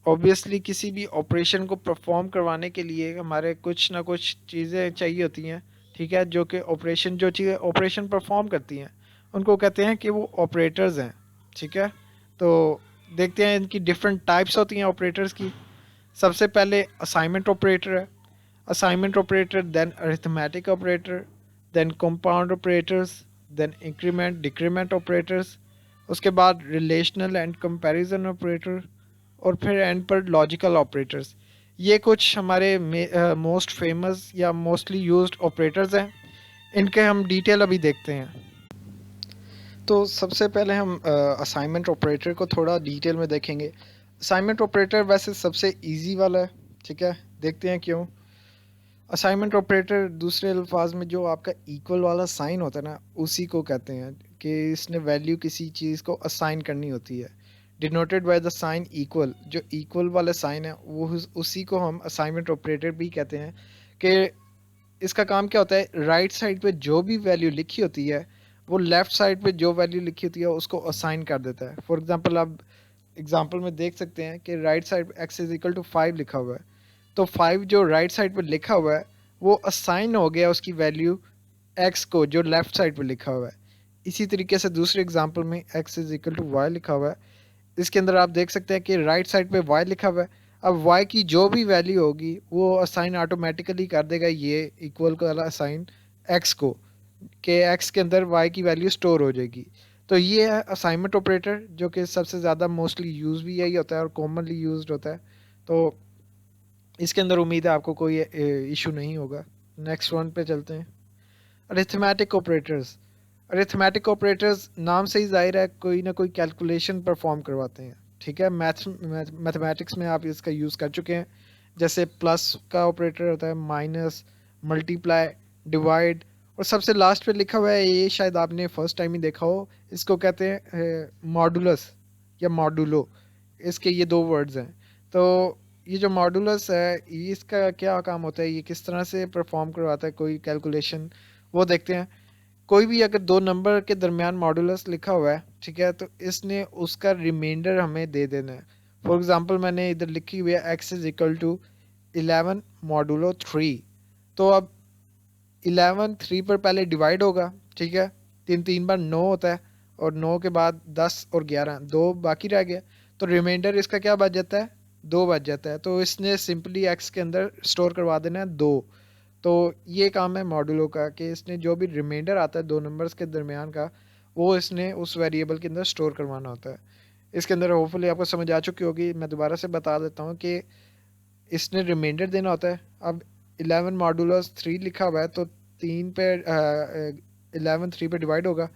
ऑब्वियसली किसी भी ऑपरेशन को परफॉर्म करवाने के लिए हमारे कुछ ना कुछ चीज़ें चाहिए होती हैं, ठीक है, जो कि ऑपरेशन जो चीज़ें ऑपरेशन परफॉर्म करती हैं उनको कहते हैं कि वो ऑपरेटर्स हैं, ठीक है। तो देखते हैं इनकी डिफरेंट टाइप्स होती हैं ऑपरेटर्स की। सबसे पहले असाइनमेंट ऑपरेटर है, assignment operator, then arithmetic operator, then compound operators, then increment decrement operators, उसके बाद रिलेशनल एंड कंपैरिजन ऑपरेटर, और फिर एंड पर लॉजिकल ऑपरेटर्स। ये कुछ हमारे मोस्ट फेमस या मोस्टली यूज्ड ऑपरेटर्स हैं, इनके हम डिटेल अभी देखते हैं। तो सबसे पहले हम असाइनमेंट ऑपरेटर को थोड़ा डिटेल में देखेंगे। असाइनमेंट ऑपरेटर वैसे सबसे इजी वाला है, ठीक है, देखते हैं क्यों। असाइनमेंट ऑपरेटर दूसरे अल्फाज में जो आपका इक्वल वाला साइन होता है ना, उसी को कहते हैं कि इसने वैल्यू किसी चीज़ को असाइन करनी होती है, denoted by the sign equal. जो इक्वल वाला साइन है वो उसी को हम असाइनमेंट ऑपरेटर भी कहते हैं। कि इसका काम क्या होता है, राइट साइड पे जो भी वैल्यू लिखी होती है वो लेफ़्ट साइड पे जो वैल्यू लिखी होती है उसको असाइन कर देता है। फॉर एग्जांपल आप एग्जांपल में देख सकते हैं कि right side x is equal to 5 लिखा हुआ है, तो 5 जो राइट साइड पे लिखा हुआ है वो असाइन हो गया उसकी वैल्यू एक्स को जो लेफ़्ट साइड पे लिखा हुआ है। इसी तरीके से दूसरे एग्जांपल में x is equal to y लिखा हुआ है, इसके अंदर आप देख सकते हैं कि राइट साइड पे y लिखा हुआ है। अब y की जो भी वैल्यू होगी वो असाइन ऑटोमेटिकली कर देगा ये इक्वल को वाला असाइन x को, कि x के अंदर y की वैल्यू स्टोर हो जाएगी। तो ये है असाइनमेंट ऑपरेटर, जो कि सबसे ज़्यादा मोस्टली यूज़ भी यही होता है और कॉमनली यूज्ड होता है। तो इसके अंदर उम्मीद है आपको कोई इशू नहीं होगा। नेक्स्ट वन पे चलते हैं, अरिथमेटिक ऑपरेटर्स। अरिथमेटिक ऑपरेटर्स नाम से ही जाहिर है कोई ना कोई कैलकुलेशन परफॉर्म करवाते हैं, ठीक है। मैथमेटिक्स में आप इसका यूज़ कर चुके हैं, जैसे प्लस का ऑपरेटर होता है, माइनस, मल्टीप्लाई, डिवाइड, और सबसे लास्ट पे लिखा हुआ है, ये शायद आपने फर्स्ट टाइम ही देखा हो, इसको कहते हैं मॉडुलस या मॉडुलो। इसके ये दो वर्ड्स हैं। तो ये जो मॉडुलस है, ये इसका क्या काम होता है, ये किस तरह से परफॉर्म करवाता है कोई कैलकुलेशन, वो देखते हैं। कोई भी अगर दो नंबर के दरमियान मॉडुलस लिखा हुआ है, ठीक है, तो इसने उसका रिमाइंडर हमें दे देना है। फॉर एग्जांपल मैंने इधर लिखी हुई है x is equal to 11 modulo 3। तो अब 11 3 पर पहले डिवाइड होगा, ठीक है, तीन तीन बार 9 होता है, और 9 के बाद 10 और 11, दो बाकी रह गया, तो रिमाइंडर इसका क्या बच जाता है, 2 बच जाता है। तो इसने सिंपली x के अंदर स्टोर करवा देना है 2। तो ये काम है मॉडुलो का, कि इसने जो भी रिमाइंडर आता है दो नंबर्स के दरमियान का, वो इसने उस वेरिएबल के अंदर स्टोर करवाना होता है। इसके अंदर होपफुली आपको समझ आ चुकी होगी, मैं दोबारा से बता देता हूँ कि इसने रिमाइंडर देना होता है। अब 11 मॉडुलस 3 लिखा हुआ है, तो 3 पे 11 3 पे डिवाइड होगा,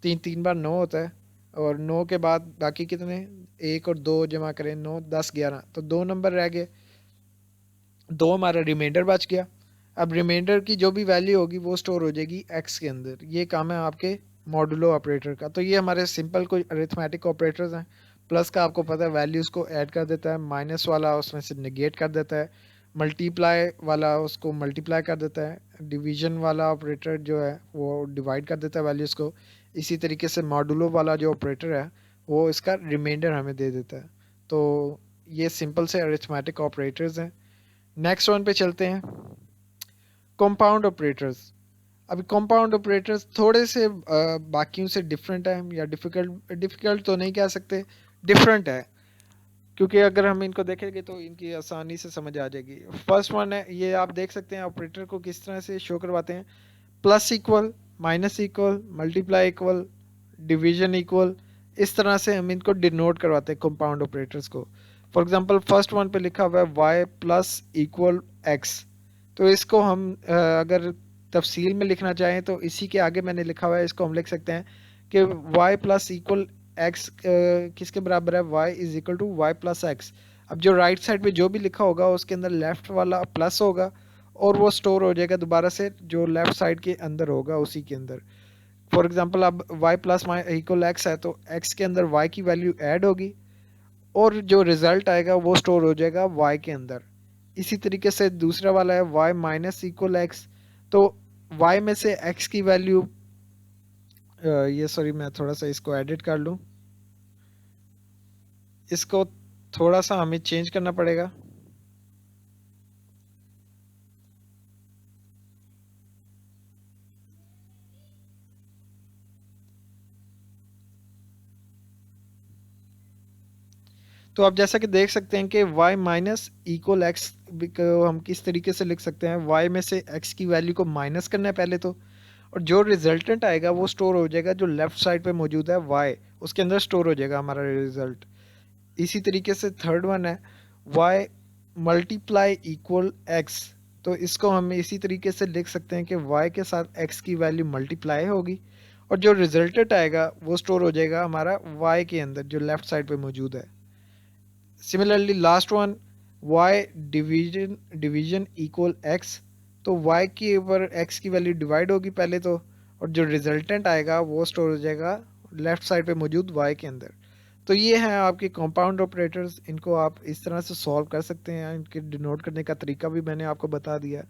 तीन तीन बार 9 होता है, और 9 के बाद बाकी कितने, एक और दो जमा करें, 9 10 11, तो दो नंबर रह गए, दो हमारा रिमाइंडर बच गया। अब रिमाइंडर की जो भी वैल्यू होगी वो स्टोर हो जाएगी एक्स के अंदर। ये काम है आपके मॉडुलो ऑपरेटर का। तो ये हमारे सिंपल कोई अरिथमेटिक ऑपरेटर्स हैं। प्लस का आपको पता है वैल्यूज़ को ऐड कर देता है, माइनस वाला उसमें से निगेट कर देता है, मल्टीप्लाई वाला उसको मल्टीप्लाई कर देता है, डिवीजन वाला ऑपरेटर जो है वो डिवाइड कर देता है वैल्यूज़ को। इसी तरीके से मॉडुलो वाला जो ऑपरेटर है वो इसका रिमाइंडर हमें दे देता है। तो ये सिंपल से अरिथमेटिक ऑपरेटर्स हैं। नेक्स्ट वन पे चलते हैं, कंपाउंड ऑपरेटर्स। अभी कंपाउंड ऑपरेटर्स थोड़े से बाकियों से डिफरेंट है, या डिफ़िकल्ट डिफ़िकल्ट तो नहीं कह सकते, डिफरेंट है, क्योंकि अगर हम इनको देखेंगे तो इनकी आसानी से समझ आ जाएगी। फर्स्ट वन है, ये आप देख सकते हैं ऑपरेटर को किस तरह से शो करवाते हैं, plus equal, minus equal, multiply equal, division equal, इस तरह से हम इनको डिनोट करवाते हैं कंपाउंड ऑपरेटर्स को। फॉर एग्जांपल फर्स्ट वन पे लिखा हुआ है y प्लस इक्वल एक्स, तो इसको हम अगर तफसील में लिखना चाहें तो इसी के आगे मैंने लिखा हुआ है, इसको हम लिख सकते हैं कि y प्लस इक्वल एक्स किसके बराबर है, y is equal to y plus x. अब जो राइट साइड पे जो भी लिखा होगा उसके अंदर लेफ्ट वाला प्लस होगा, और वो स्टोर हो जाएगा दोबारा से जो लेफ्ट साइड के अंदर होगा उसी के अंदर। फॉर एग्जांपल अब y प्लस इक्वल एक्स है, तो x के अंदर y की वैल्यू ऐड होगी, और जो रिजल्ट आएगा वो स्टोर हो जाएगा y के अंदर। इसी तरीके से दूसरा वाला है y माइनस इक्वल एक्स, तो y में से x की वैल्यू, ये सॉरी मैं थोड़ा सा इसको एडिट कर लूँ, इसको थोड़ा सा हमें चेंज करना पड़ेगा। तो आप जैसा कि देख सकते हैं कि y माइनस इक्वल एक्स को हम किस तरीके से लिख सकते हैं, y में से x की वैल्यू को माइनस करना है पहले तो, और जो रिजल्टेंट आएगा वो स्टोर हो जाएगा जो लेफ्ट साइड पे मौजूद है y, उसके अंदर स्टोर हो जाएगा हमारा रिजल्ट। इसी तरीके से थर्ड वन है y मल्टीप्लाई इक्वल x, तो इसको हम इसी तरीके से लिख सकते हैं कि y के साथ x की वैल्यू मल्टीप्लाई होगी, और जो रिजल्टेंट आएगा वो स्टोर हो जाएगा हमारा y के अंदर जो लेफ्ट साइड पे मौजूद है। Similarly last one y division division equal x, तो y के ऊपर x की वैल्यू डिवाइड होगी पहले तो, और जो रिजल्टेंट आएगा वो स्टोर हो जाएगा लेफ्ट साइड पे मौजूद y के अंदर। तो ये हैं आपके कंपाउंड ऑपरेटर्स, इनको आप इस तरह से सॉल्व कर सकते हैं, इनके डिनोट करने का तरीका भी मैंने आपको बता दिया।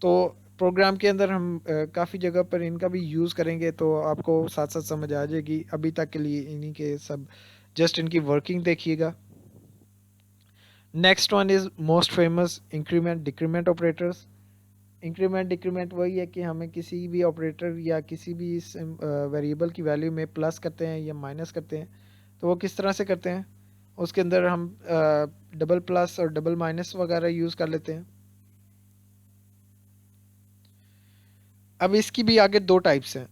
तो प्रोग्राम के अंदर हम काफ़ी जगह पर इनका भी यूज़ करेंगे, तो आपको साथ साथ समझ आ जाएगी। अभी तक के लिए इन्हीं के सब जस्ट इनकी वर्किंग देखिएगा। Next one is most famous increment decrement operators. Increment decrement वही है कि हमें किसी भी ऑपरेटर या किसी भी वेरिएबल की वैल्यू में प्लस करते हैं या माइनस करते हैं, तो वो किस तरह से करते हैं, उसके अंदर हम डबल प्लस और डबल माइनस वगैरह यूज़ कर लेते हैं। अब इसकी भी आगे दो टाइप्स हैं।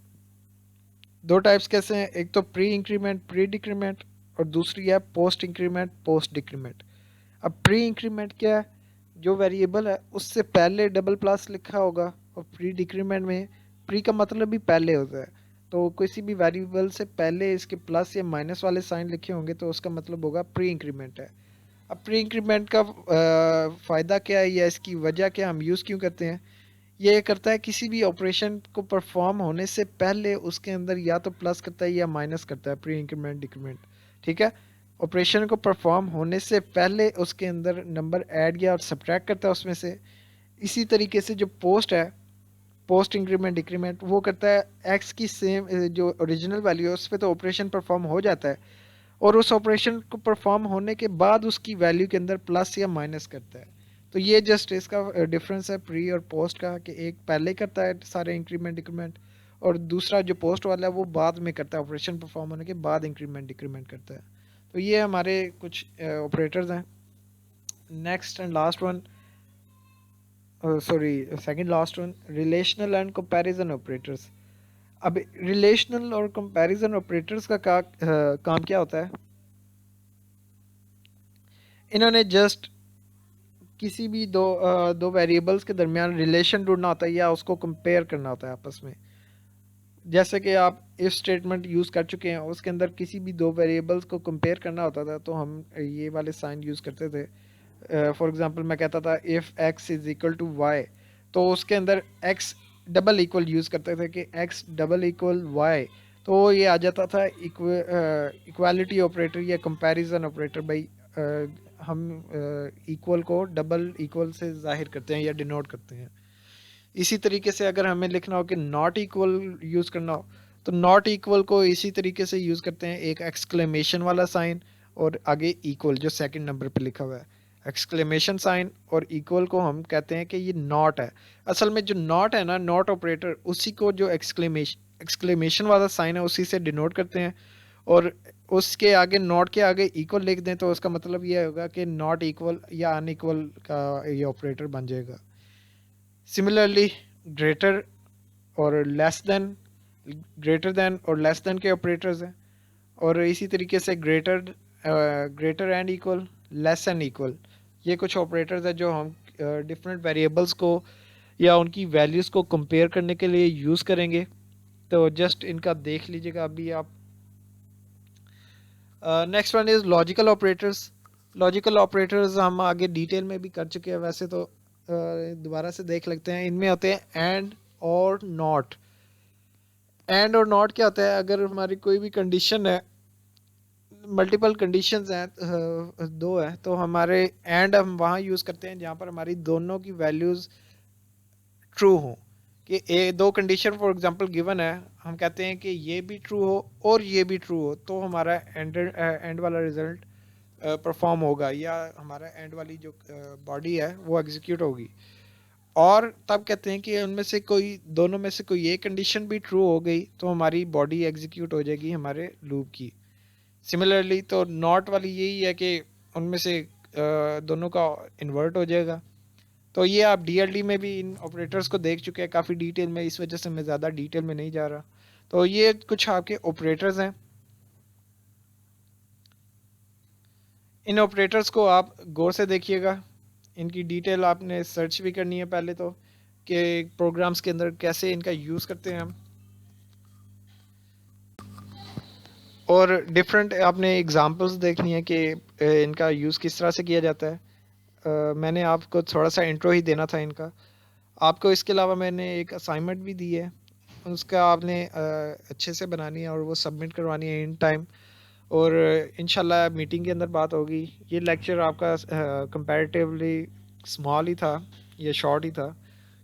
दो टाइप्स कैसे हैं, एक तो प्री इंक्रीमेंट प्री डिक्रीमेंट, और दूसरी है पोस्ट इंक्रीमेंट पोस्ट डिक्रीमेंट। अब प्री इंक्रीमेंट क्या है, जो वेरिएबल है उससे पहले डबल प्लस लिखा होगा, और प्री डिक्रीमेंट में प्री का मतलब भी पहले होता है, तो किसी भी वेरिएबल से पहले इसके प्लस या माइनस वाले साइन लिखे होंगे तो उसका मतलब होगा प्री इंक्रीमेंट है। अब प्री इंक्रीमेंट का फ़ायदा क्या है या इसकी वजह क्या, हम यूज़ क्यों करते हैं? ये करता है किसी भी ऑपरेशन को परफॉर्म होने से पहले उसके अंदर या तो प्लस करता है या माइनस करता है, प्री इंक्रीमेंट डिक्रीमेंट। ठीक है, ऑपरेशन को परफॉर्म होने से पहले उसके अंदर नंबर ऐड या और सब्ट्रैक्ट करता है उसमें से। इसी तरीके से जो पोस्ट है, पोस्ट इंक्रीमेंट डिक्रीमेंट, वो करता है एक्स की सेम जो ओरिजिनल वैल्यू है उस पर तो ऑपरेशन परफॉर्म हो जाता है, और उस ऑपरेशन को परफॉर्म होने के बाद उसकी वैल्यू के अंदर प्लस या माइनस करता है। तो ये जस्ट इसका डिफरेंस है प्री और पोस्ट का, कि एक पहले करता है सारे इंक्रीमेंट डिक्रीमेंट, और दूसरा जो पोस्ट वाला है वो बाद में करता है, ऑपरेशन परफॉर्म होने के बाद इंक्रीमेंट डिक्रीमेंट करता है। तो ये हमारे कुछ ऑपरेटर्स हैं। Next and last one, sorry second last one, relational and comparison operators. अब रिलेशनल और कंपैरिजन ऑपरेटर्स का काम क्या होता है? इन्होंने जस्ट किसी भी दो वेरिएबल्स के दरमियान रिलेशन ढूंढना होता है या उसको कंपेयर करना होता है आपस में। जैसे कि आप इफ स्टेटमेंट यूज़ कर चुके हैं, उसके अंदर किसी भी दो वेरिएबल्स को कंपेयर करना होता था तो हम ये वाले साइन यूज़ करते थे। फॉर एग्जांपल मैं कहता था if x is equal to y, तो उसके अंदर x डबल इक्वल यूज़ करते थे कि x डबल इक्वल y, तो ये आ जाता था इक्वालिटी ऑपरेटर या कंपैरिजन ऑपरेटर। भाई हम इक्वल को डबल इक्वल से जाहिर करते हैं या डिनोट करते हैं। इसी तरीके से अगर हमें लिखना हो कि नॉट इक्वल यूज़ करना हो, तो नॉट इक्वल को इसी तरीके से यूज़ करते हैं, एक एक्सक्लेमेशन वाला साइन और आगे इक्वल जो सेकंड नंबर पे लिखा हुआ है, एक्सक्लेमेशन साइन और इक्वल को हम कहते हैं कि ये नॉट है। असल में जो नॉट है ना, नॉट ऑपरेटर, उसी को जो एक्सक्लेमेशन वाला साइन है उसी से डिनोट करते हैं, और उसके आगे नॉट के आगे इक्वल लिख दें तो उसका मतलब ये होगा कि नॉट इक्वल या अनइक्वल का ये ऑपरेटर बन जाएगा। सिमिलरली ग्रेटर और लेस देन, ग्रेटर देन और लेस देन के ऑपरेटर्स हैं, और इसी तरीके से greater and equal, less and equal, ये कुछ ऑपरेटर्स हैं जो हम डिफरेंट वेरिएबल्स को या उनकी वैल्यूज़ को कंपेयर करने के लिए यूज़ करेंगे। तो जस्ट इनका देख लीजिएगा अभी आप। Next one is logical operators. Logical operators हम आगे डिटेल में भी कर चुके हैं, वैसे तो दोबारा से देख लेते हैं। इनमें होते हैं एंड और नॉट। एंड और नॉट क्या होता है? अगर हमारी कोई भी कंडीशन है, मल्टीपल कंडीशंस हैं, दो है, तो हमारे एंड हम वहाँ यूज़ करते हैं जहाँ पर हमारी दोनों की वैल्यूज़ ट्रू हो। कि दो कंडीशन फॉर एग्जांपल गिवन है, हम कहते हैं कि ये भी ट्रू हो और ये भी ट्रू हो, तो हमारा एंड वाला रिजल्ट परफॉर्म होगा, या हमारा एंड वाली जो बॉडी है वो एग्जीक्यूट होगी। और तब कहते हैं कि उनमें से कोई, दोनों में से कोई एक कंडीशन भी ट्रू हो गई तो हमारी बॉडी एग्जीक्यूट हो जाएगी हमारे लूप की। सिमिलरली तो नॉट वाली यही है कि उनमें से दोनों का इन्वर्ट हो जाएगा। तो ये आप डीएलडी में भी इन ऑपरेटर्स को देख चुके हैं काफ़ी डिटेल में, इस वजह से मैं ज़्यादा डिटेल में नहीं जा रहा। तो ये कुछ आपके ऑपरेटर्स हैं। इन ऑपरेटर्स को आप गौर से देखिएगा, इनकी डिटेल आपने सर्च भी करनी है पहले तो, कि प्रोग्राम्स के अंदर कैसे इनका यूज़ करते हैं हम, और डिफरेंट आपने एग्जांपल्स देखनी है कि इनका यूज़ किस तरह से किया जाता है। मैंने आपको थोड़ा सा इंट्रो ही देना था इनका। आपको इसके अलावा मैंने एक असाइनमेंट भी दी है, उसका आपने अच्छे से बनानी है और वो सबमिट करवानी है इन टाइम, और इंशाल्लाह मीटिंग के अंदर बात होगी। ये लेक्चर आपका कंपैरेटिवली स्मॉल ही था, ये शॉर्ट ही था,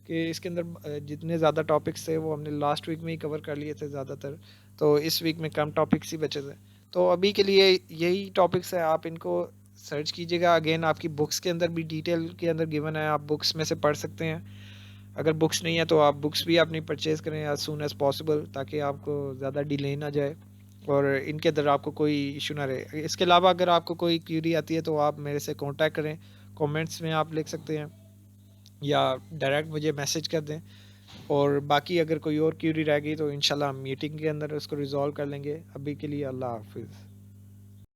कि इसके अंदर जितने ज़्यादा टॉपिक्स थे वो हमने लास्ट वीक में ही कवर कर लिए थे ज़्यादातर, तो इस वीक में कम टॉपिक्स ही बचे थे। तो अभी के लिए यही टॉपिक्स है, आप इनको सर्च कीजिएगा। अगेन आपकी बुक्स के अंदर भी डिटेल के अंदर गिवन है, आप बुक्स में से पढ़ सकते हैं। अगर बुक्स नहीं है तो आप बुक्स भी अपनी परचेज़ करें एज सून एज़ पॉसिबल, ताकि आपको ज़्यादा डिले ना जाए और इनके अंदर आपको कोई इशू ना रहे। इसके अलावा अगर आपको कोई क्यूरी आती है तो आप मेरे से कांटेक्ट करें, कमेंट्स में आप लिख सकते हैं या डायरेक्ट मुझे मैसेज कर दें। और बाकी अगर कोई और क्यूरी रह गई तो इंशाल्लाह हम मीटिंग के अंदर उसको रिजॉल्व कर लेंगे। अभी के लिए अल्लाह हाफिज़।